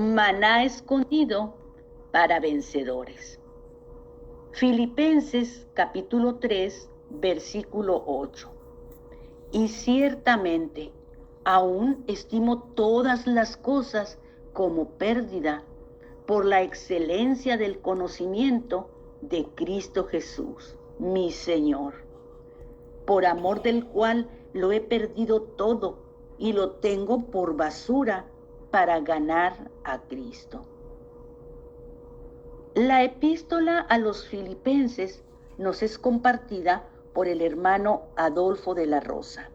maná escondido para vencedores. Filipenses capítulo 3, versículo 8. Y ciertamente, aún estimo todas las cosas como pérdida por la excelencia del conocimiento de Cristo Jesús, mi Señor, por amor del cual lo he perdido todo y lo tengo por basura para ganar a Cristo. La epístola a los filipenses nos es compartida por el hermano Adolfo de la Rosa.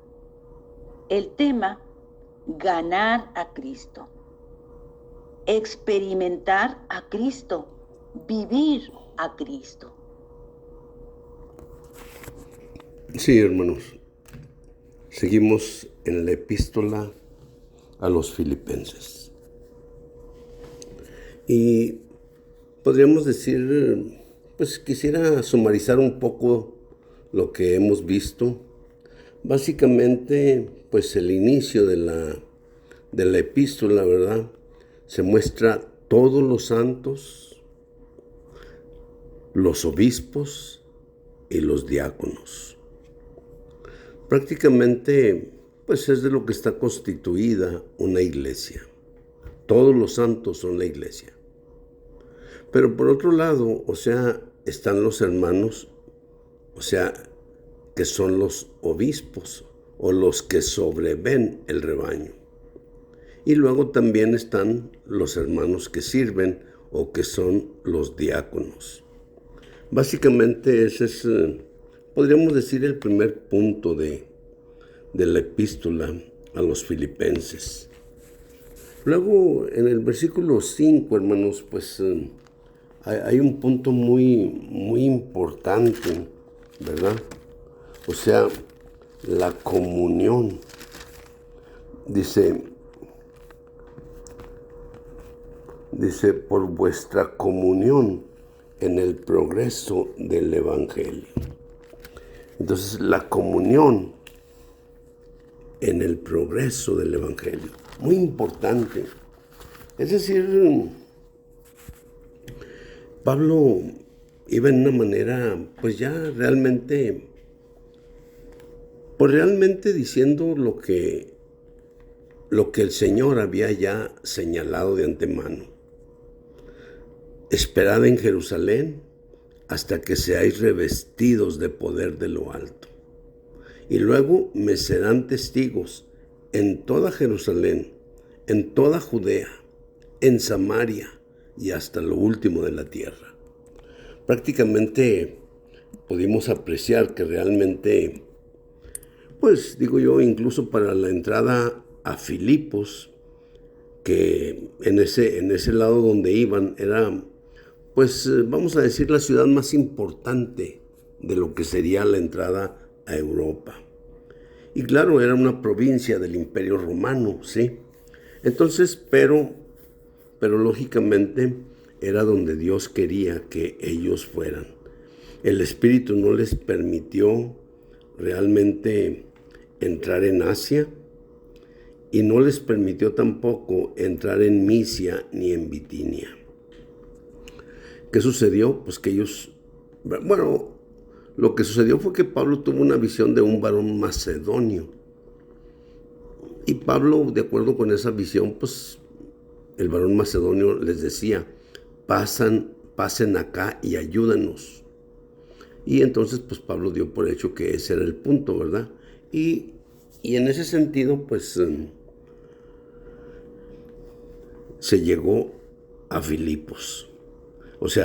El tema: ganar a Cristo, experimentar a Cristo, vivir a Cristo. Sí, hermanos, seguimos en la epístola a los filipenses. Y podríamos decir, pues quisiera sumarizar un poco lo que hemos visto. Básicamente, pues el inicio de la epístola, ¿verdad? Se muestra todos los santos, los obispos y los diáconos. Prácticamente, pues es de lo que está constituida una iglesia. Todos los santos son la iglesia. Pero por otro lado, están los hermanos, que son los obispos o los que sobreven el rebaño. Y luego también están los hermanos que sirven o que son los diáconos. Básicamente ese es, podríamos decir, el primer punto de la epístola a los filipenses. Luego, en el versículo 5, hermanos, pues hay un punto muy importante, ¿verdad? La comunión. Dice, por vuestra comunión en el progreso del evangelio. Entonces, la comunión en el progreso del evangelio, muy importante. Es decir, Pablo iba en una manera, pues ya realmente diciendo lo que el Señor había ya señalado de antemano. Esperad en Jerusalén hasta que seáis revestidos de poder de lo alto. Y luego me serán testigos en toda Jerusalén, en toda Judea, en Samaria y hasta lo último de la tierra. Prácticamente pudimos apreciar que realmente, pues digo yo, incluso para la entrada a Filipos, que en ese lado donde iban era, pues vamos a decir, la ciudad más importante de lo que sería la entrada a Europa. Y claro, era una provincia del Imperio Romano, ¿sí? Entonces, pero lógicamente era donde Dios quería que ellos fueran. El Espíritu no les permitió realmente entrar en Asia y no les permitió tampoco entrar en Misia ni en Bitinia. ¿Qué sucedió? Pues que ellos, lo que sucedió fue que Pablo tuvo una visión de un varón macedonio. Y Pablo, de acuerdo con esa visión, pues el varón macedonio les decía, pasen acá y ayúdanos. Y entonces, pues Pablo dio por hecho que ese era el punto, ¿verdad? Y en ese sentido, pues se llegó a Filipos.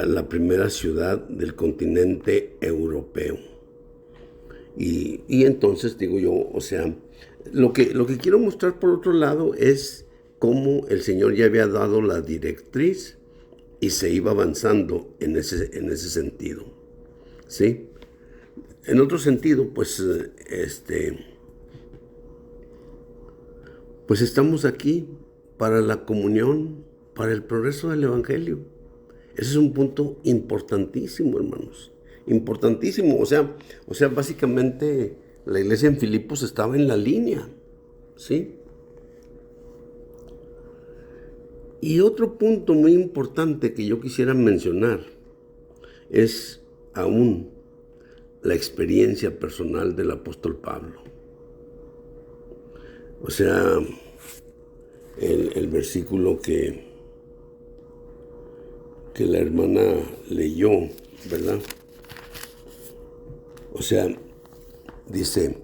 La primera ciudad del continente europeo. Y entonces digo yo, lo que quiero mostrar por otro lado es cómo el Señor ya había dado la directriz y se iba avanzando en ese sentido, ¿sí? En otro sentido, pues estamos aquí para la comunión, para el progreso del evangelio. Ese es un punto importantísimo, hermanos. Importantísimo. Básicamente la iglesia en Filipos estaba en la línea, ¿sí? Y otro punto muy importante que yo quisiera mencionar es aún la experiencia personal del apóstol Pablo. O sea, el versículo que la hermana leyó, ¿verdad? O sea, dice,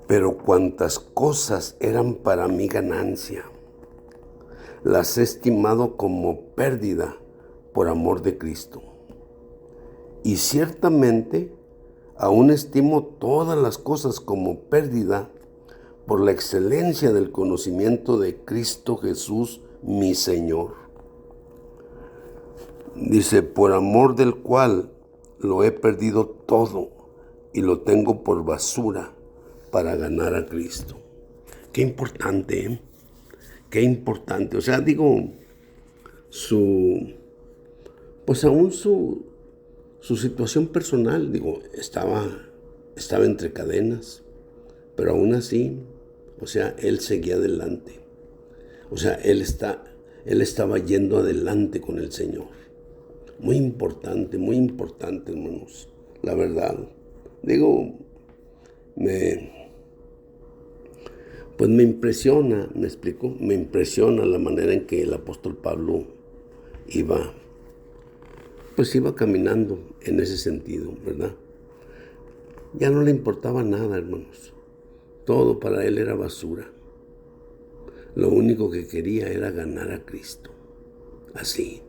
pero cuantas cosas eran para mi ganancia, las he estimado como pérdida por amor de Cristo. Y ciertamente, aún estimo todas las cosas como pérdida por la excelencia del conocimiento de Cristo Jesús, mi Señor. Dice, por amor del cual lo he perdido todo y lo tengo por basura para ganar a Cristo. Qué importante, ¿eh? Qué importante. O sea, digo, aún su situación personal, digo, estaba entre cadenas, pero aún así, o sea, él seguía adelante. O sea, él estaba yendo adelante con el Señor. Muy importante, hermanos. La verdad. Digo, pues me impresiona, ¿me explico? Me impresiona la manera en que el apóstol Pablo iba caminando en ese sentido, ¿verdad? Ya no le importaba nada, hermanos. Todo para él era basura. Lo único que quería era ganar a Cristo. Así,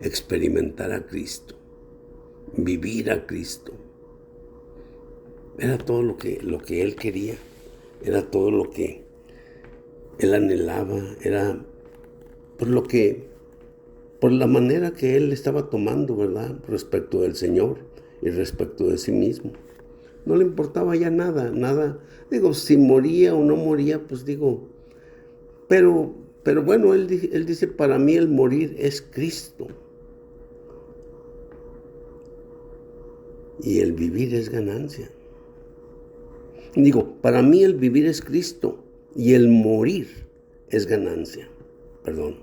experimentar a Cristo, vivir a Cristo. Era todo lo que él quería. Era todo lo que él anhelaba. Era por la manera que él estaba tomando, ¿verdad? Respecto del Señor y respecto de sí mismo. No le importaba ya nada. Digo, si moría o no moría, pues digo, pero bueno, él dice, para mí el morir es Cristo. Y el vivir es ganancia. Digo, para mí el vivir es Cristo y el morir es ganancia. Perdón,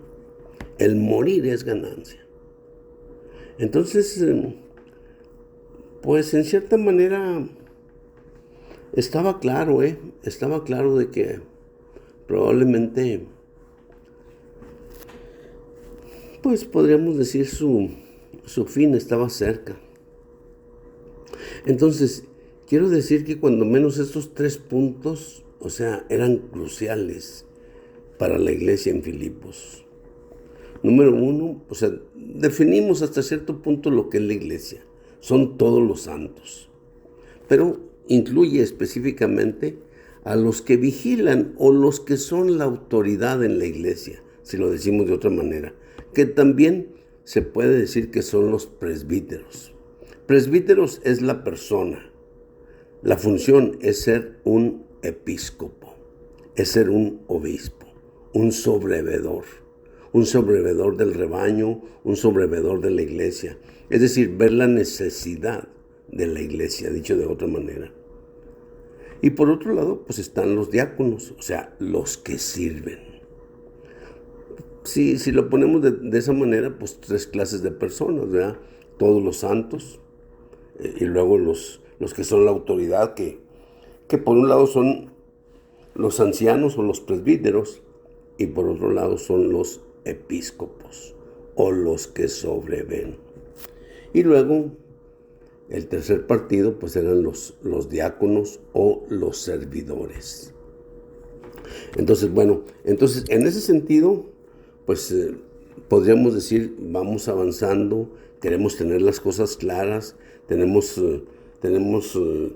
el morir es ganancia. Entonces, pues en cierta manera estaba claro de que probablemente, pues podríamos decir su fin estaba cerca. Entonces, quiero decir que cuando menos estos 3 puntos, o sea, eran cruciales para la iglesia en Filipos. Número 1, o sea, definimos hasta cierto punto lo que es la iglesia. Son todos los santos. Pero incluye específicamente a los que vigilan o los que son la autoridad en la iglesia, si lo decimos de otra manera, que también se puede decir que son los presbíteros. Presbíteros es la persona. La función es ser un episcopo, es ser un obispo, un sobrevedor del rebaño, un sobrevedor de la iglesia. Es decir, ver la necesidad de la iglesia, dicho de otra manera. Y por otro lado, pues están los diáconos, o sea, los que sirven. Si lo ponemos de esa manera, pues 3 clases de personas, ¿verdad? Todos los santos, y luego los que son la autoridad, que por un lado son los ancianos o los presbíteros, y por otro lado son los episcopos o los que sobreven. Y luego el tercer partido pues eran los diáconos o los servidores. Entonces, bueno, en ese sentido, pues podríamos decir, vamos avanzando, queremos tener las cosas claras, tenemos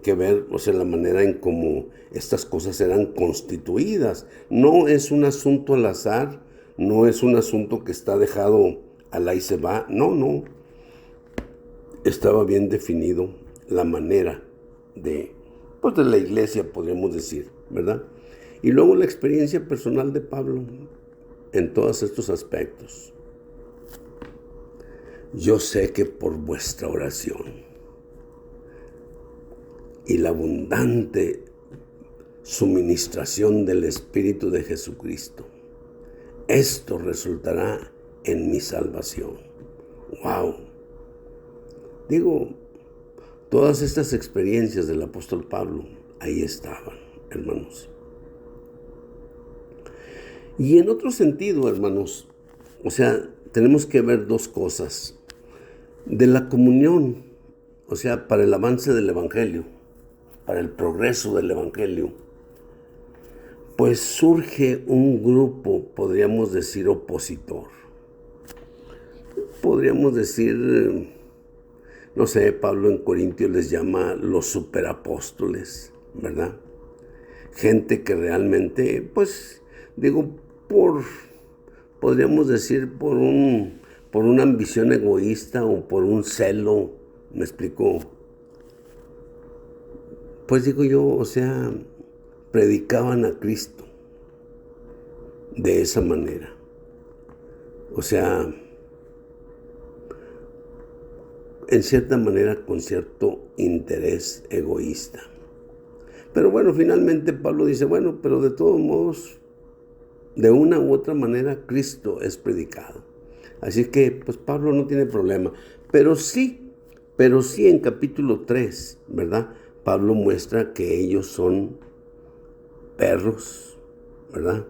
que ver, o sea, la manera en cómo estas cosas eran constituidas. No es un asunto al azar, no es un asunto que está dejado al ahí se va, no. Estaba bien definido la manera de la iglesia, podríamos decir, ¿verdad? Y luego la experiencia personal de Pablo en todos estos aspectos. Yo sé que por vuestra oración y la abundante suministración del Espíritu de Jesucristo, esto resultará en mi salvación. ¡Wow! Digo, todas estas experiencias del apóstol Pablo, ahí estaban, hermanos. Y en otro sentido, hermanos, o sea, tenemos que ver dos cosas. De la comunión, o sea, para el avance del Evangelio, para el progreso del Evangelio, pues surge un grupo, podríamos decir, opositor. Podríamos decir, no sé, Pablo en Corintios les llama los superapóstoles, ¿verdad? Gente que realmente, pues, digo, podríamos decir, por una ambición egoísta o por un celo, ¿me explico? Pues digo yo, o sea, predicaban a Cristo de esa manera. O sea, en cierta manera con cierto interés egoísta. Pero bueno, finalmente Pablo dice, bueno, pero de todos modos, de una u otra manera, Cristo es predicado. Así que, pues Pablo no tiene problema. Pero sí en capítulo 3, ¿verdad? Pablo muestra que ellos son perros, ¿verdad?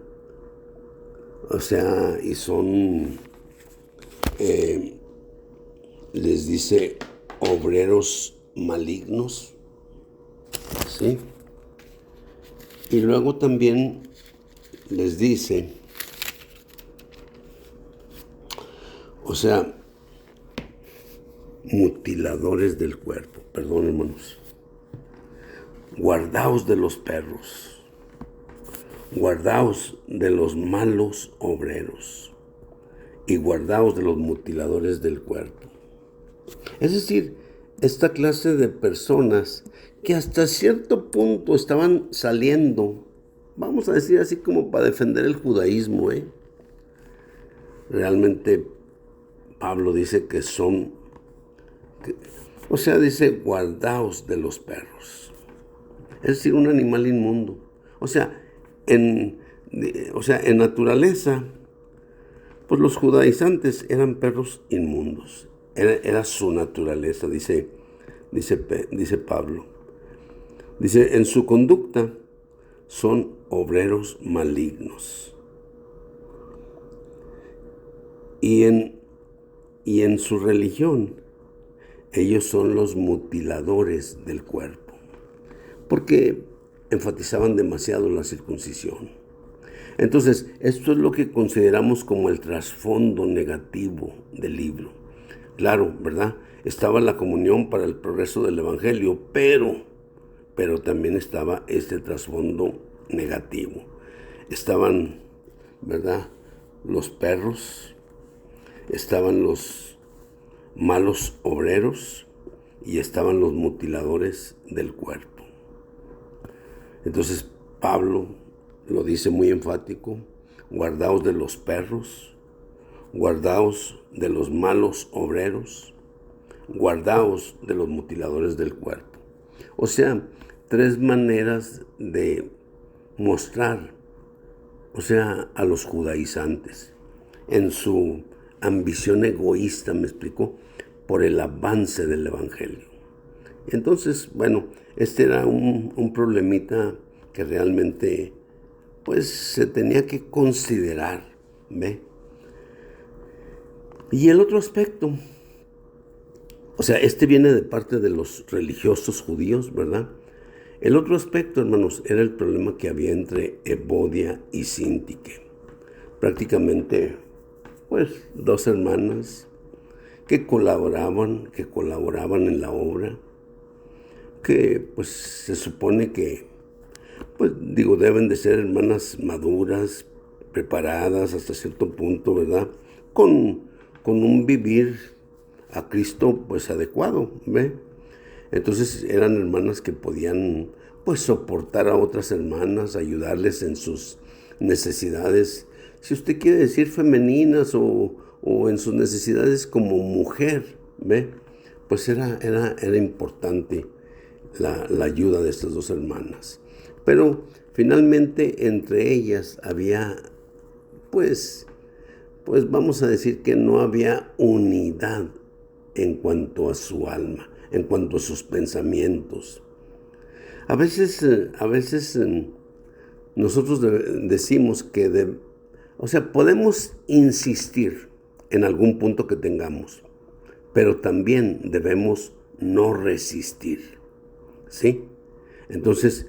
O sea, y son, les dice, obreros malignos, ¿sí? Y luego también les dice, o sea, mutiladores del cuerpo, perdón, hermanos. Guardaos de los perros, guardaos de los malos obreros y guardaos de los mutiladores del cuerpo. Es decir, esta clase de personas que hasta cierto punto estaban saliendo, vamos a decir así como para defender el judaísmo, Realmente Pablo dice que son, o sea, dice guardaos de los perros. Es decir, un animal inmundo. O sea, en naturaleza, pues los judaizantes eran perros inmundos. Era su naturaleza, dice Pablo. Dice, en su conducta son obreros malignos. Y en su religión, ellos son los mutiladores del cuerpo, porque enfatizaban demasiado la circuncisión. Entonces, esto es lo que consideramos como el trasfondo negativo del libro. Claro, ¿verdad? Estaba la comunión para el progreso del Evangelio, pero también estaba este trasfondo negativo. Estaban, ¿verdad?, los perros, estaban los malos obreros y estaban los mutiladores del cuerpo. Entonces Pablo lo dice muy enfático: guardaos de los perros, guardaos de los malos obreros, guardaos de los mutiladores del cuerpo. O sea, 3 maneras de mostrar, o sea, a los judaizantes en su ambición egoísta, me explicó, por el avance del Evangelio. Entonces, bueno, este era un problemita que realmente, pues, se tenía que considerar, ¿ve? Y el otro aspecto, o sea, este viene de parte de los religiosos judíos, ¿verdad? El otro aspecto, hermanos, era el problema que había entre Evodia y Síntique. Prácticamente, pues, 2 hermanas que colaboraban en la obra, que pues se supone que, pues digo, deben de ser hermanas maduras, preparadas hasta cierto punto, ¿verdad? Con un vivir a Cristo pues adecuado, ¿ve? Entonces eran hermanas que podían pues soportar a otras hermanas, ayudarles en sus necesidades, si usted quiere decir femeninas o en sus necesidades como mujer, ¿ve? Pues era importante la ayuda de estas 2 hermanas. Pero finalmente entre ellas había pues vamos a decir que no había unidad en cuanto a su alma, en cuanto a sus pensamientos. A veces nosotros decimos que, podemos insistir en algún punto que tengamos, pero también debemos no resistir, ¿sí? Entonces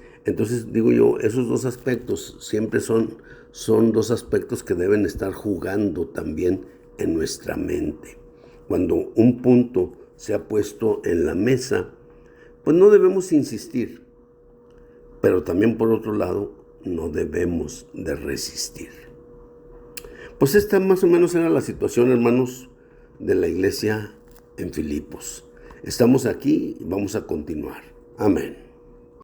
digo yo, esos dos aspectos siempre son dos aspectos que deben estar jugando también en nuestra mente. Cuando un punto se ha puesto en la mesa, pues no debemos insistir, pero también por otro lado no debemos de resistir. Pues esta más o menos era la situación, hermanos, de la iglesia en Filipos. Estamos aquí y vamos a continuar. Amén.